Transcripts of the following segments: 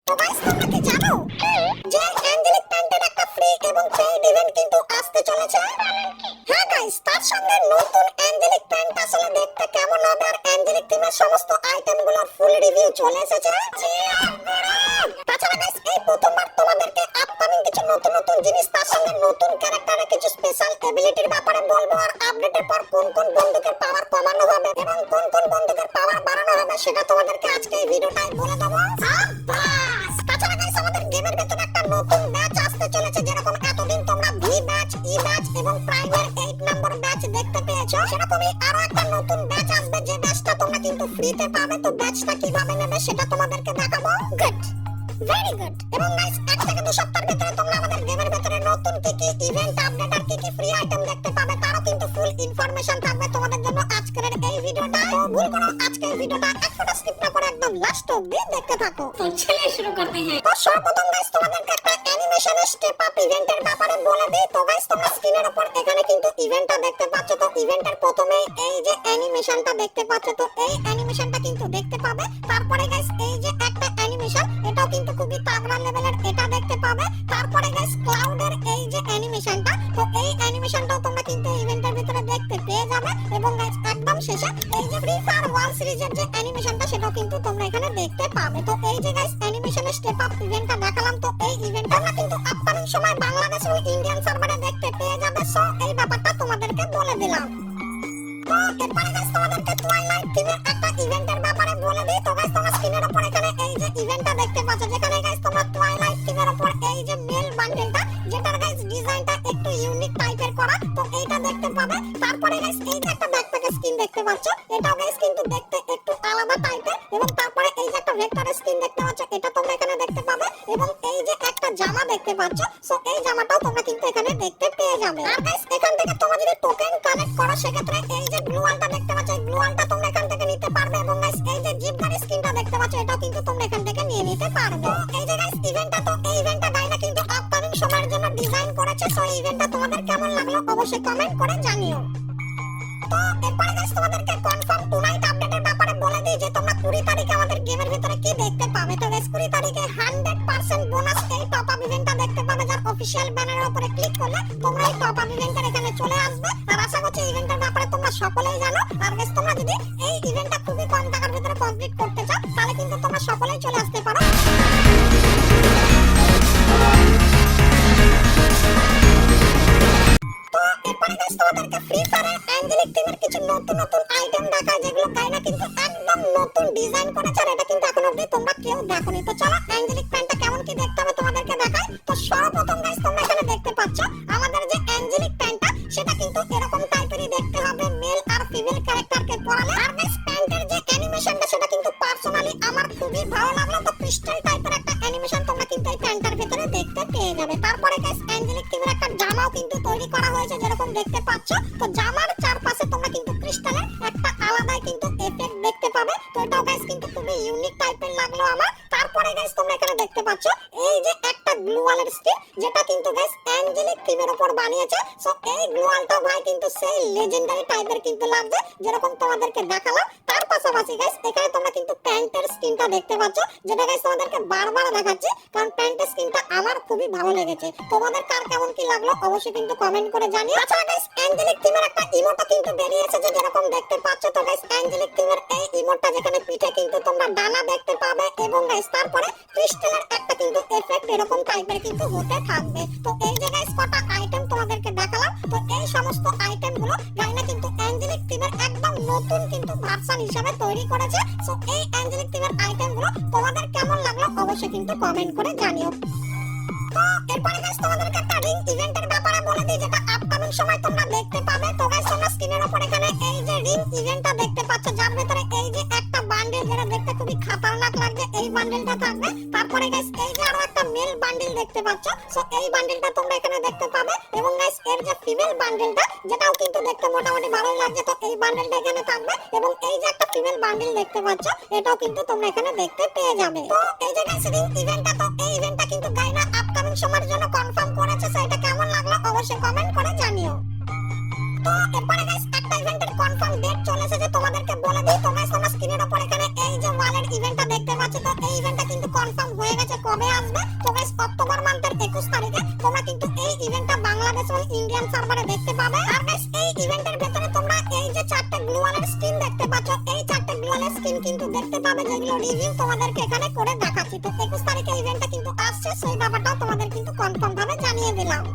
তো গাইস তোমরা কি জানো যে অ্যাঞ্জেলিক প্যান্টের একটা ফ্রি এবং পেইড ইভেন্ট কিন্তু আসতে চলেছে? হ্যাঁ গাইস, তার সঙ্গে নতুন অ্যাঞ্জেলিক প্যান্ট আসলে দেখতে কেমন হবে আর অ্যাঞ্জেলিক থিমের সমস্ত আইটেমগুলোর ফুল রিভিউ চলে এসেছে। তাছাড়া গাইস এই প্রথমবার তোমাদেরকে আপকামিং কিছু নতুন নতুন জিনিস, তার সঙ্গে নতুন ক্যারেক্টারের কিছু স্পেশাল এবিলিটির ব্যাপারে বলবো, আর আপডেটের পর কোন কোন বন্দুকের পাওয়ার কমানো হবে এবং কোন কোন বন্দুকের পাওয়ার বাড়ানো হবে সেটা তোমাদেরকে আজকে এই ভিডিওটায় বলে দেবো। তাছাড়া গাইস আমাদের গেমের ভেতরে একটা নতুন ম্যাচ আসতে চলেছে। যেরকম এতদিন তোমরা ভি ব্যাচ, ই ব্যাচ এবং প্রাইমের 8 নম্বর ব্যাচ দেখতে পেয়েছো, সেরকমই আরো একটা নতুন ব্যাচ আসবে, যে ব্যাচটা তোমরা কিন্তু ফ্রিতে পাবে। তো ব্যাচটা কিভাবে নেবে সেটা তোমাদেরকে দেখাবো। Good, very good. এবং গাইস 1 থেকে 2 সপ্তাহের ভিতরে তোমরা আমাদের গেমের ভেতরে নতুন কি কি ইভেন্ট আপডেট আর কি কি ফ্রি আইটেম দেখতে পাবে, তারও কিন্তু ফুল ইনফরমেশন থাকবে তোমাদের জন্য আজকের এই ভিডিওটা। তো ভুল করো আজকের ভিডিওটা এক ফোঁটা স্কিপ না করে একদম লাস্ট অবধি দেখতে থাকো। तो चलिए शुरू करते हैं। তো সর্বপ্রথম গাইস তোমাদেরকে একটা অ্যানিমেশন স্টেপ আপ ইভেন্টের ব্যাপারে বলে দিই। তো গাইস তোমরা স্ক্রিনের উপর এখানে কিন্তু ইভেন্টটা দেখতে পাচ্ছ। তো ইভেন্টের প্রথমে এই যে অ্যানিমেশনটা দেখতে পাচ্ছ, তো এই অ্যানিমেশনটা কিন্তু দেখতে পাবে। তারপরে গাইস এই যে একটা অ্যানিমেশন, এটাও কিন্তু খুবই তাগড়া লেভেলের, এটা দেখতে পাবে। তারপরে গাইস ক্লাউডের এই যে অ্যানিমেশনটা, তো এই অ্যানিমেশনটাও তোমরা কিন্তু ইভেন্টের ভিতরে দেখতে পেয়ে যাবে। এবং গাইস একদম শেষে এই যে ফ্রি ফায়ার ওয়াল সিরিজের যে অ্যানিমেশনটা, সেটাও কিন্তু তোমরা এখানে দেখতে পাবে। তো এই যে গাইস অ্যানিমেশন স্টেপ আপ ইভেন্টটা দেখালাম, তো এই ইভেন্টটা আমরা কিন্তু আপকামিং সময় বাংলাদেশ ও ইন্ডিয়ান সার্ভারে দেখতে পেয়ে যাবে। সো এই ব্যাপারটা তোমাদেরকে বলে দিলাম। তো এরপরে গাইস তোমাদেরকে টুয়াইলাইট থিমের একটা ইভেন্টের ব্যাপারে বলে দিই। তো গাইস তোমরা স্ক্রিনের উপর এখানে এই যে ইভেন্টটা দেখতে পাচ্ছ, যেখানে গাইস তোমরা টুয়াইলাইট থিমের উপর এই যে মেল বান্ডেলটা, যেটার গাইস ডিজাইনটা একটু ইউনিক টাইপের করা, তো এইটা দেখতে পাবে। তারপরে গাইস এই যে একটা ব্যাকপ্যাকের স্কিন দেখতে পাচ্ছ, এটাও গাইস কিন্তু দেখতে একটু আলাদা টাইপের। এবং তারপরে এই যে একটা ভেক্টরের স্কিন দেখতে পাচ্ছ, এটা তোমরা এখানে দেখতে পাবে। এবং এই যে একটা জামা দেখতে পাচ্ছ, সো এই জামাটাও তোমরা কিন্তু এখানে দেখতে পেয়ে যাবে। আর গাইস এখান থেকে তোমরা যদি টোকেন কালেক্ট করো, সেক্ষেত্রে এই যে ব্লু ওয়ালটা দেখতে পাচ্ছ, এই ব্লু ওয়ালটা তোমরা এখান থেকে নিতে পারবে। এবং গাইস এই যে জিপগার স্কিনটা দেখতে পাচ্ছ, এটাও কিন্তু তোমরা এখান থেকে নিয়ে নিতে পারবে। এই যে গাইস ইভেন্টটা, তো এই ইভেন্টটা ডাইনা কিন্তু আপকামিং সময়ের জন্য ডিজাইন করেছে। সো এই ইভেন্টটা তোমাদের কেমন লাগলো অবশ্যই কমেন্ট করে জানিও। তো এরপরে গাইস তোমাদেরকে কনফার্ম টুনাইট আপডেটের ব্যাপারে বলে দিই, যে তোমরা 20 তারিখে আমাদের গেমের ভিতরে কি দেখতে পাবে। তো গাইস 20 তারিখে 100% বোনাস এই টপ আপ ইভেন্টটা দেখতে পাবে, যার অফিশিয়াল ব্যানারের উপরে ক্লিক করলে তোমরা এই টপ আপ ইভেন্টের এখানে চলে আসবে। আর আশা করছি ইভেন্টের ব্যাপারে তোমরা সকলেই জানো। আর গাইস তোমরা যদি এই ইভেন্টটা খুবই কম টাকার ভিতরে কমপ্লিট করতে চাও, তাহলে কিন্তু তোমরা সকলেই চলে আসতে পারো। তো এরপরে গাইস তোমাদেরকে ফ্রি ফায়ারের অ্যাঞ্জেলিক থিমের কিছু নতুন নতুন আইটেম দেখায়, যেগুলো গাইনা কিন্তু একদম নতুন ডিজাইন করেছে। আর এটা কিন্তু এখন অবধি তোমরা কেউ দেখোনি। তো চলো অ্যাঞ্জেলিক প্যান্টটা কেমন কি দেখতে হবে তোমাদেরকে দেখাই। তো সর্বপ্রথম গাইস তোমরা এখানে দেখতে পাচ্ছ আমাদের যে অ্যাঞ্জেলিক প্যান্টটা, সেটা কিন্তু এরকম টাইপেরই দেখতে হবে, মেল আর ফিমেল ক্যারেক্টারকে পরালে। আর গাইস প্যান্টের যে অ্যানিমেশনটা, সেটা কিন্তু পার্সোনালি আমার খুবই ভালো লাগলো। তো ক্রিস্টাল টাইপের একটা অ্যানিমেশন তোমরা কিন্তু এই প্যান্টের ভিতরে দেখতে পেয়ে যাবে। তারপরে গাইস অ্যাঞ্জেলিক থিমের একটা জামাও কিন্তু তৈরি করা হয়েছে, যেরকম দেখতে পাচ্ছ। তো জামার চারপাশে তোমরা কিন্তু ক্রিস্টালের একটা আলাদাই কিন্তু এফেক্ট দেখতে পাবে। তো এটাও গাইস কিন্তু খুবই ইউনিক টাইপের লাগলো আমার। তারপরে গাইস তোমরা এখানে দেখতে পাচ্ছ এই যে একটা গ্লু ওয়ালের স্টিক, যেটা কিন্তু গাইস অ্যাঞ্জেলিক থিমের উপর বানিয়েছে। সো এই গ্লু ওয়ালটা ভাই কিন্তু সেই লেজেন্ডারি টাইপের কিন্তু লাগছে, যেরকম তোমাদেরকে দেখালাম। তার পাশাপাশি গাইস এখানে তোমরা কিন্তু প্যান্টের স্কিনটা দেখতে পাচ্ছ, যেটা গাইস তোমাদেরকে বারবার দেখাচ্ছি, কারণ প্যান্টের স্কিনটা আমার খুবই ভালো লেগেছে। তোমাদের কার কেমন কি লাগলো অবশ্যই কিন্তু কমেন্ট করে জানিও। আচ্ছা গাইস অ্যাঞ্জেলিক থিমের একটা ইমোটা কিন্তু বেরিয়ে এসেছে, যেরকম দেখতে পাচ্ছ। তো গাইস অ্যাঞ্জেলিক থিমের এই ইমোটটা, যেখানে পিঠে কিন্তু তোমরা ডানা দেখতে পাবে, এবং গাইস তারপরে ক্রিস্টালের একটা কিন্তু এফেক্ট এরকম টাইপের কিন্তু হতে থাকবে। তো এই যে গাইস কটা আইটেম তোমাদেরকে দেখালাম, তো এই সমস্ত আইটেমগুলো গাইনা কিন্তু অ্যাঞ্জেলিক থিমের একদম নতুন কিন্তু ভার্সন হিসেবে তৈরি করেছে। সো এই অ্যাঞ্জেলিক থিমের আইটেমগুলো তোমাদের কেমন লাগলো অবশ্যই কিন্তু কমেন্ট করে জানিও। তো এরপরে গাইস তোমাদেরকে একটা রিং ইভেন্টের ব্যাপারে বলে দিই, যেটা আপকামিং সময় তোমরা দেখতে পাবে। তো গাইস তোমরা স্ক্রিনের উপর এখানে এই যে রিং ইভেন্টটা দেখতে পাচ্ছ, যার ভিতরে এই যে একটা বান্ডেল, যেটা দেখতে খুবই খতরনাক লাগছে, এই বান্ডেলটা থাকবে। তারপরে গাইস এই যে আরো একটা মেল বান্ডেল দেখতে পাচ্ছ, সো এই বান্ডেলটা তোমরা এখানে দেখতে পাবে। এবং গাইস এর যে ফিমেল বান্ডেলটা, যেটাও কিন্তু দেখতে মোটামুটি ভালোই লাগছে, তো এই বান্ডেলটা এখানে থাকবে। এবং এই যে একটা ফিমেল বান্ডেল দেখতে পাচ্ছ, এটাও কিন্তু তোমরা এখানে দেখতে পেয়ে যাবে। তো এই যে গাইস রিং ইভেন্টটা, তো এই ইভেন্টটা কিন্তু গাইনা আপকামিং সময়ের জন্য কনফার্ম করেছে। সো এটা কেমন লাগলো অবশ্যই কমেন্ট করে জানিও। তো এরপরে গাইস একটা ইভেন্টের কনফার্ম ডেট চলে এসেছে, তোমাদেরকে বলে দিই। তো গাইস তোমরা স্ক্রিনের উপর এখানে এই যে ওয়ালের ইভেন্টটা দেখতে পাচ্ছ, তো এই ইভেন্টটা কিন্তু কনফার্ম হয়ে হয়ে গেছে, কবে আসবে? তো গাইস অক্টোবর মাসের 21 তারিখে তোমরা কিন্তু এই ইভেন্টটা বাংলাদেশ এবং ইন্ডিয়ান সার্ভারে দেখতে পাবে। আর গাইস এই ইভেন্টের ভেতরে তোমরা এই যে 4টা গ্লোয়ালের স্কিন দেখতে পাচ্ছ, এই 4টা গ্লোয়ালের স্কিন কিন্তু দেখতে পাবে, যেগুলো রিভিউ তোমাদেরকে এখানে করে দেখাচ্ছি। তো 21 তারিখে ইভেন্টটা কিন্তু আসছে, সেই ব্যাপারটাও তোমাদের কিন্তু কনফার্ম ভাবে জানিয়ে দিলাম।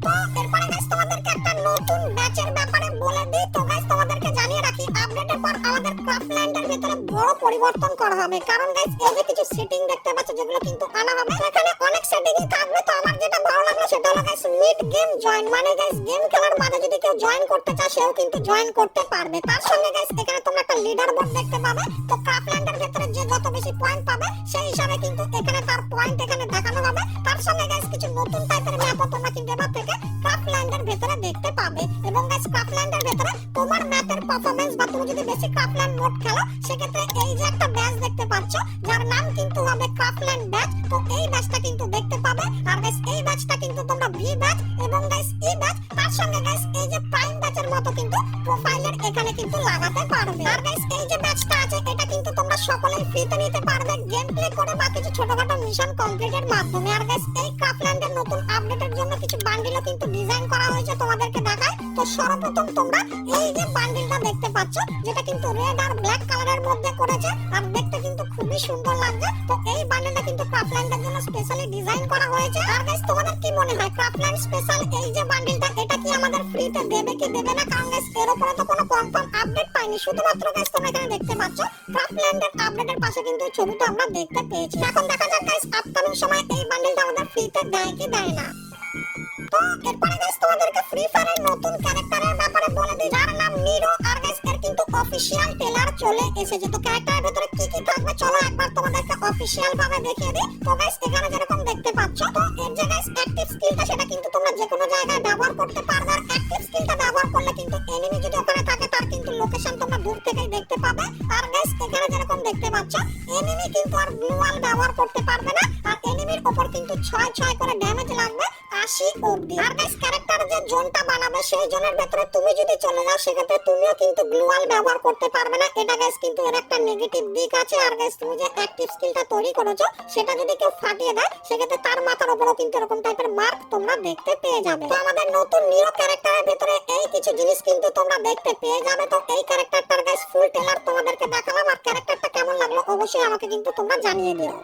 তো এরপরে গাইস তোমাদেরকে একটা নতুন ব্যাচের ব্যাপারে বলে দিই। তো গাইস তোমাদেরকে জানিয়ে রাখি, আপডেটের পর আমাদের ক্রাফটল্যান্ডের ভিতরে বড় পরিবর্তন করা হবে। কারণ গাইস এই যে কিছু সেটিং দেখতে পাচ্ছ, যেগুলো কিন্তু আনা হবে, এখানে অনেক সেটিংই থাকবে। তো আমার যেটা ভালো লাগলো সেটা হলো গাইস মিড গেম জয়েন, মানে গাইস গেম খেলার মাঝে যদি কেউ জয়েন করতে চায় সেও কিন্তু জয়েন করতে পারবে। তার সঙ্গে গাইস এখানে তোমরা একটা লিডার বোর্ড দেখতে পাবে। তো ক্রাফটল্যান্ডের ভিতরে যে যত বেশি পয়েন্ট পাবে সেই হিসাবে কিন্তু এখানে তার পয়েন্ট এখানে দেখানো হবে। তার সঙ্গে গাইস কিছু নতুন টাইপের ম্যাপও তোমরা কিন্তু এবার থেকে ক্রাফটল্যান্ডের ভিতরে দেখতে পাবে। এবং গাইস ক্রাফটল্যান্ডের ভিতরে তোমার ম্যাপের পারফরম্যান্স বা তুমি যদি বেশি ক্রাফটল্যান্ড মোড খেলো, সেক্ষেত্রে এই যে একটা ব্যাচ দেখতে পাচ্ছ, যার নাম কিন্তু হবে ক্রাফটল্যান্ড ব্যাচ। তো এই ব্যাচটা কিন্তু দেখতে পাবে। আর গাইস এই ব্যাচটা কিন্তু তোমরা ভি ব্যাচ এবং গাইস এই ব্যাচ, তার সঙ্গে গাইস এই যে প্রাইম ব্যাচের মতো কিন্তু প্রোফাইলের এখানে কিন্তু লাগাতে পারবে। আর গাইস এই যে ব্যাচটা আছে, এটা কিন্তু তোমরা সকলেই ফ্রিতে নিতে পারবে, গেম প্লে করে বা কিছু ছোটখাটো মিশন কমপ্লিটের মাধ্যমে। আর গাইস এই ক্রাফটল্যান্ডের নতুন আপডেটের জন্য কিছু বান্ডিলও কিন্তু ডিজাইন করা হয়েছে, তোমাদেরকে দেখায়। তো সর্বপ্রথম তোমরা এই যে বান্ডিলটা দেখতে পাচ্ছ, যেটা কিন্তু রেড আর ব্ল্যাক কালারের মধ্যে করেছে, আর দেখতে কিন্তু খুবই সুন্দর লাগছে। তো এই বান্ডিলটা কিন্তু ক্রাফটল্যান্ডের জন্য স্পেশালি ডিজাইন করা হয়েছে। আর গাইস তোমাদের কি মনে হয়, ক্রাফটল্যান্ড স্পেশাল এই যে বান্ডিলটা, এটা কি আমাদের ফ্রিতে দেবে কি দেবে না? কারণ গাইস এর উপরে তো কোনো কনফার্ম আপডেট পাইনি। শুধুমাত্র গাইস তোমরা এখানে দেখতে পাচ্ছ ক্রাফটল্যান্ডের আপডেটের পাশে কিন্তু এই ছবিটা আমরা দেখতে পেয়েছি। এখন দেখা যাক গাইস আপকামিং সময় এই বান্ডিলটা আমাদের ফ্রিতে দেয় কি দেয় না। তো এরপরে গাইস তোমাদেরকে ফ্রি ফায়ারের নতুন ক্যারেক্টারের ব্যাপারে বলে দিই, যার নাম নিরো। আর গাইস এর কিন্তু অফিশিয়াল ট্রেলার চলে এসেছে। তো ক্যারেক্টারের ভিতরে কি কি থাকবে চলো একবার তোমাদেরকে অফিশিয়াল ভাবে দেখিয়ে দিই। তো গাইস এখানে যেরকম দেখতে পাচ্ছ, তো এর যে গাইস অ্যাক্টিভ স্কিলটা, সেটা কিন্তু তোমরা যে কোনো জায়গায় ব্যবহার করতে পারবে। আর অ্যাক্টিভ স্কিলটা ব্যবহার করলে কিন্তু এনিমি যদি ওখানে থাকে, তার কিন্তু লোকেশন তোমরা দূর থেকেই দেখতে পাবে। আর গাইস এখানে যেরকম দেখতে পাচ্ছ, এনিমি কিন্তু আর গ্লোয়াল ব্যবহার করতে পারবে না, আর এনিমির উপর কিন্তু 6 করে ড্যামেজ লাগবে 80 অবধি। আর গাইস ক্যারেক্টার যে জোনটা বানাবে, সেই জোনের ভেতরে তুমি যদি চলে যাও, সেক্ষেত্রে তুমিও কিন্তু গ্লোয়াল ব্যবহার করতে পারবে না। এটা গাইস কিন্তু এর একটা নেগেটিভ দিক আছে। আর গাইস তুমি যে অ্যাক্টিভ স্কিলটা তৈরি করেছো, সেটা যদি কেউ ফাটিয়ে দেয়, সেক্ষেত্রে তার মাথার উপরও কিন্তু এরকম টাইপের মার্ক তোমরা দেখতে পেয়ে যাবে। তো আমাদের নতুন নিও ক্যারেক্টারের ভেতরে এই কিছু জিনিস কিন্তু তোমরা দেখতে পেয়ে যাবে। তো এই ক্যারেক্টারটার গাইস ফুল ট্রেলার তোমাদেরকে দেখালাম। আর ক্যারেক্টারটা কেমন লাগলো অবশ্যই আমাকে কিন্তু তোমরা জানিয়ে দিও।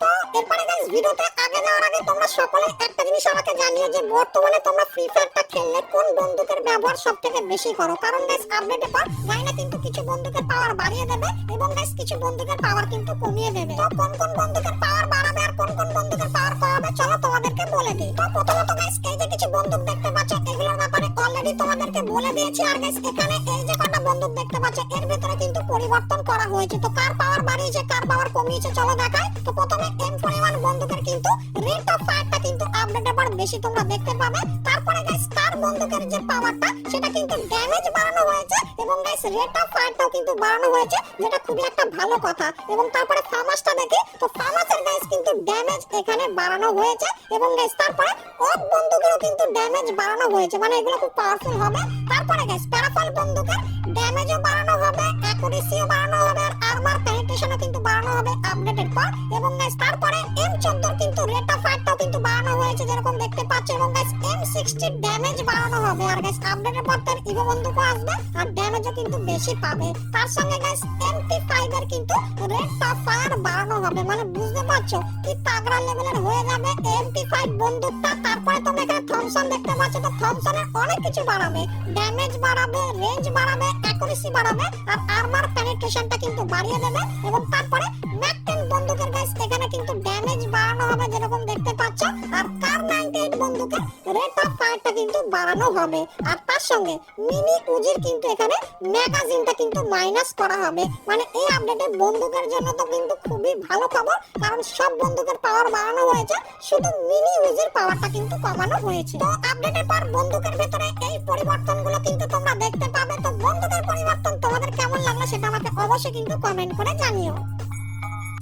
তো এরপরে গাইস ভিডিওতে আগে যাওয়ার আগে তোমরা সকলে একটা জিনিস আমাকে জানিও, যে বর্তমানে তোমরা ফ্রি ফায়ারটা খেললে কোন বন্দুকের ব্যবহার সবথেকে বেশি করো। কারণ গাইস আপডেটের পর জানি কিন্তু কিছু বন্দুকের পাওয়ার বাড়িয়ে দেবে এবং গাইস কিছু বন্দুকের পাওয়ার কিন্তু কমিয়ে দেবে। তো কোন কোন বন্দুকের পাওয়ার বাড়াবে আর কোন কোন বন্দুকের পাওয়ার কমাবে চলো তোমাদেরকে বলে দিই। তো প্রথমত গাইস এই যে কিছু বন্দুক দেখতে পাচ্ছ, এগুলোর ব্যাপারে অলরেডি তোমাদেরকে বলে দিয়েছি। আর গাইস এখানে এই যে কটা বন্দুক দেখতে পাচ্ছ, এর ভিতরে কিন্তু পরিবর্তন করা হয়েছে। তো কার পাওয়ার বাড়িয়েছে কার পাওয়ার কমিয়েছে চলো দেখাই। তো প্রথমে M41 বন্দুকের কিন্তু রেট অফ ফায়ারটা কিন্তু আপডেটের পর বেশি তোমরা দেখতে পাবে। তারপরে গাইস স্টার বন্দুকের যে পাওয়ারটা, সেটা কিন্তু ড্যামেজ বাড়ানো হয়েছে এবং গাইস রেট অফ ফায়ারটাও কিন্তু বাড়ানো হয়েছে, যেটা খুবই একটা ভালো কথা। এবং তারপরে ফামাসটা দেখি, তো ফামাসের গাইস কিন্তু ড্যামেজ এখানে বাড়ানো হয়েছে এবং গাইস তারপরে অফ বন্দুকেরও কিন্তু ড্যামেজ বাড়ানো হয়েছে, মানে এগুলো খুব পাওয়ারফুল হবে। তারপরে গাইস প্যারাফল বন্দুকের ড্যামেজও বাড়ানো হবে, অ্যাকুরেসিও বাড়ানো হবে, আর আর্মার পেনিট্রেশনও কিন্তু বাড়ানো হবে আপডেটের পর। এবং গাইস তারপরে M14 কিন্তু রেট অফ ফায়ারটাও কিন্তু বাড়ানো হয়েছে, যেরকম দেখতে পাচ্ছ। এবং গাইস M60 ড্যামেজ বাড়ানো হবে। আর গাইস আপডেটের পর তার ইভো বন্দুকও আসবে, আর ড্যামেজও কিন্তু বেশি পাবে। তার সঙ্গে গাইস MP5 এর কিন্তু রেট অফ ফায়ার বাড়ানো হবে, মানে বুঝতে পারছো কি তাগড়া লেভেলের হয়ে যাবে MP5 বন্দুকটা। তারপরে তোমরা এখানে থমসন দেখতে পাচ্ছ, তো থমসনের অনেক কিছু বাড়াবে, ড্যামেজ বাড়াবে, রেঞ্জ বাড়াবে, অ্যাকুরেসি বাড়াবে, আর আর্মার পেনিট্রেশনটা কিন্তু বাড়িয়ে দেবে। এবং তারপরে ম্যাক 10 বন্দুকের গাইস এখানে কিন্তু ড্যামেজ বাড়ানো হবে, যেরকম দেখতে পাচ্ছ। আর কার 98 বন্দুকের রেট অফ ফায়ারটা কিন্তু বাড়ানো হবে। আর তার সঙ্গে মিনি উজির কিন্তু এখানে ম্যাগাজিনটা কিন্তু মাইনাস করা হবে, মানে এই আপডেটে বন্দুকের জন্য তো কিন্তু খুবই ভালো খবর। কারণ সব বন্দুকের পাওয়ার বাড়ানো হয়েছে, শুধু মিনি উজির পাওয়ারটা কিন্তু কমানো হয়েছে। তো আপডেটের পর বন্দুকের ভেতরে এই পরিবর্তনগুলো কিন্তু তোমরা দেখতে পাবে। তো বন্দুকের পরিবর্তন তোমাদের কেমন লাগলো সেটা আমাকে অবশ্যই কিন্তু কমেন্ট করে জানিও।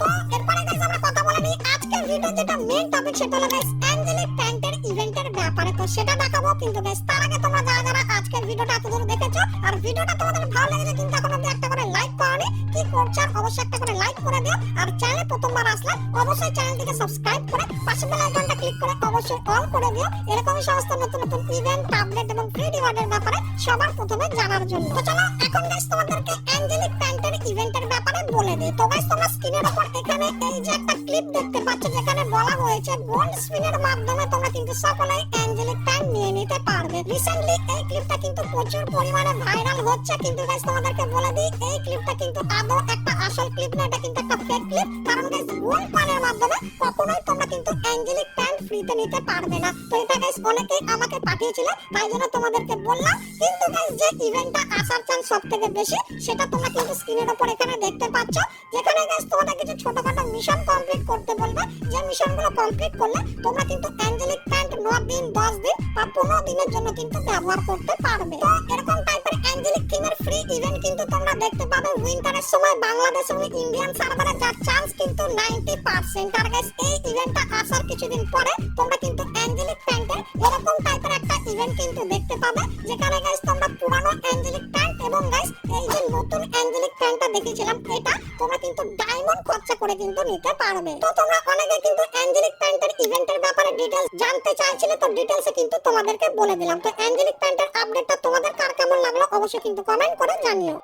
তো এরপরে গাইস আমরা কথা বলে নিই আজকের ভিডিও যেটা মেইন টপিক, সেটা হলো গাইস অ্যাঞ্জেলিক প্যান্টের ইভেন্টের ব্যাপারে। তো সেটা দেখাবো, কিন্তু গাইস তার আগে তোমরা যারা যারা আজকের ভিডিওটা এতদূর দেখেছো আর ভিডিওটা তোমাদের ভালো লেগেছে কিন্তু এখন অবধি একটা করে লাইক করোনি, কি করছো আর অবশ্যই একটা করে লাইক করে দিও। আর চ্যানেলে প্রথমবার আসলে অবশ্যই চ্যানেলটিকে সাবস্ক্রাইব করে পাশে বেল আইকনটা ক্লিক করে অবশ্যই অল করে দিও, এরকমই সমস্ত নতুন নতুন ইভেন্ট, আপডেট এবং ফ্রি রিওয়ার্ডের ব্যাপারে সবার প্রথমে জানার জন্য। তো চলো এখন গাইস তোমাদেরকে অ্যাঞ্জেলিক প্যান্টের ইভেন্টের ব্যাপারে বলে দিই। তো গাইস তোমরা স্ক্রিনের উপর এখানে এই যে একটা ক্লিপ দেখতে পাচ্ছ যেখানে বলা হয়েছে গোল্ড স্পিনের মাধ্যমে তোমরা কিন্তু সকলেই অ্যাঞ্জেলিক প্যান্ট নিয়ে নিতে পারবে। রিসেন্টলি এই ক্লিপটা কিন্তু প্রচুর পরিমাণে ভাইরাল হচ্ছে, কিন্তু গাইস তোমাদেরকে বলে দিই এই ক্লিপটা কিন্তু আদৌ একটা আসল ক্লিপ না, এটা কিন্তু একটা ফেক ক্লিপ। কারণ গাইস গোল্ড কয়েনের মাধ্যমে কখনোই তোমরা কিন্তু অ্যাঞ্জেলিক প্যান্ট ফ্রিতে নিতে পারবে না। তো এটা গাইস অনেকেই আমাকে পাঠিয়েছিল, তাই জন্য তোমাদেরকে বললাম। কিন্তু গাইস যে ইভেন্টটা আসার চান্স সবথেকে বেশি সেটা তোমরা কিন্তু স্ক্রিনের উপর এখানে দেখতে পাচ্ছ, যেখানে গাইস তোমাদের কিছু ছোটখাটো মিশন কমপ্লিট করতে বলবে। যে মিশনগুলো কমপ্লিট করলে তোমরা কিন্তু অ্যাঞ্জেলিক প্যান্ট 9 দিন, 10 দিন বা 15 দিনের জন্য কিন্তু ব্যবহার করতে পারবে। তো এরকম টাইপের অ্যাঞ্জেলিক থিমের ফ্রি ইভেন্ট কিন্তু তোমরা দেখতে পাবে উইন্টারের সময় বাংলাদেশ এবং ইন্ডিয়ান সার্ভারে, যার চান্স কিন্তু 90%। আর গাইস এই ইভেন্টটা আসার কিছুদিন পরে তোমরা কিন্তু অ্যাঞ্জেলিক প্যান্টের এরকম টাইপের একটা ইভেন্ট কিন্তু দেখতে পাবে, যেখানে গাইস তোমরা পুরানো অ্যাঞ্জেলিক প্যান্ট এবং গাইস এই যে নতুন অ্যাঞ্জেলিক প্যান্টটা দেখেছিলাম এটা তোমরা কিন্তু ডায়মন্ড খরচা করে কিন্তু নিতে পারবে। তো তোমরা অনেকে কিন্তু অ্যাঞ্জেলিক প্যান্টের ইভেন্টের ব্যাপারে ডিটেইলস জানতে চাইছিলে, তো ডিটেইলসে কিন্তু তোমাদেরকে বলে দিলাম। তো অ্যাঞ্জেলিক প্যান্টের আপডেটটা তোমাদের কার কেমন লাগলো অবশ্যই কিন্তু কমেন্ট করে জানিও।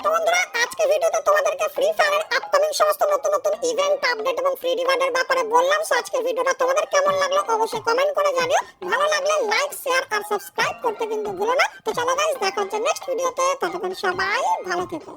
তো বন্ধুরা আজকে ভিডিওতে তোমাদেরকে ফ্রি ফায়ারের আপকামিং সমস্ত নতুন নতুন ইভেন্ট, আপডেট এবং ফ্রি রিওয়ার্ডের ব্যাপারে বললাম। সো আজকে ভিডিওটা তোমাদের কেমন লাগলো অবশ্যই কমেন্ট করে জানিও। ভালো লাগলে লাইক, শেয়ার আর সাবস্ক্রাইব করতে কিন্তু ভুলো না। তো চলো গাইস দেখা হচ্ছে নেক্সট ভিডিওতে, ততক্ষণ সবাই ভালো থেকো।